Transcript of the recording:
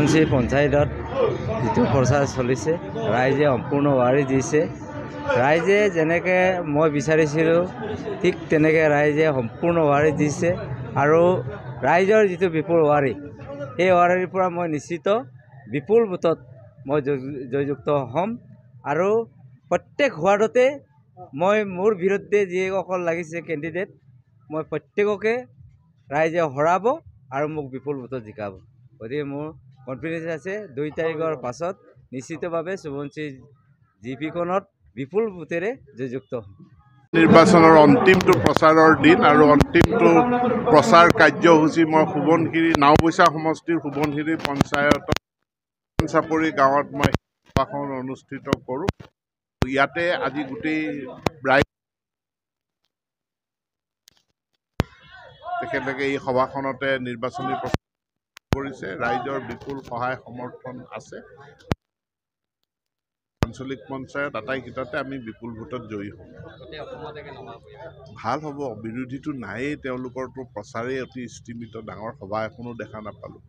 সুবনশ্ৰী পঞ্চায়তত যিটো প্ৰচাৰ চলিছে ৰাইজে সম্পূৰ্ণ ৱাৰি দিছে। ৰাইজে যেনেকৈ মই বিচাৰিছিলোঁ ঠিক তেনেকৈ ৰাইজে সম্পূৰ্ণ ৱাৰি দিছে আৰু ৰাইজৰ যিটো বিপুল ৱাৰি সেই ৱাৰিৰ পৰা মই নিশ্চিত বিপুল ভোটত মই জয়যুক্ত হ'ম আৰু প্ৰত্যেক ৱাৰ্ডতে মই মোৰ বিৰুদ্ধে যিসকল লাগিছে কেণ্ডিডেট মই প্ৰত্যেককে ৰাইজে হৰাব আৰু মোক বিপুল ভোটত জিকাব। গতিকে মোৰ কনফিডেন্স আছে 2 তাৰিখৰ পাছত নিশ্চিতভাৱে সুবনশ্ৰী জিপিখনত বিপুল ভোটেৰে জয়যুক্ত হ'ম। নিৰ্বাচনৰ অন্তিমটো প্ৰচাৰৰ দিন আৰু অন্তিমটো প্ৰচাৰ কাৰ্যসূচী মই সোৱণশিৰি নাওবৈচা সমষ্টিৰ সোৱণশিৰি পঞ্চায়ত চাপৰি গাঁৱত মই সভাখন অনুষ্ঠিত কৰোঁ। ইয়াতে আজি গোটেই ৰাইজ তেখেতলোকে এই সভাখনতে নিৰ্বাচনী প্ৰচাৰ কৰিছে। ৰাইজৰ বিপুল সহায় সমৰ্থন আছে। আঞ্চলিক পঞ্চায়ত আটাইকেইটাতে আমি বিপুল ভোটত জয়ী হ'ম। ভাল হ'ব, বিৰোধীটো নায়েই, তেওঁলোকৰতো প্ৰচাৰেই অতি স্তিমিত, ডাঙৰ সভা এখনো দেখা নাপালোঁ।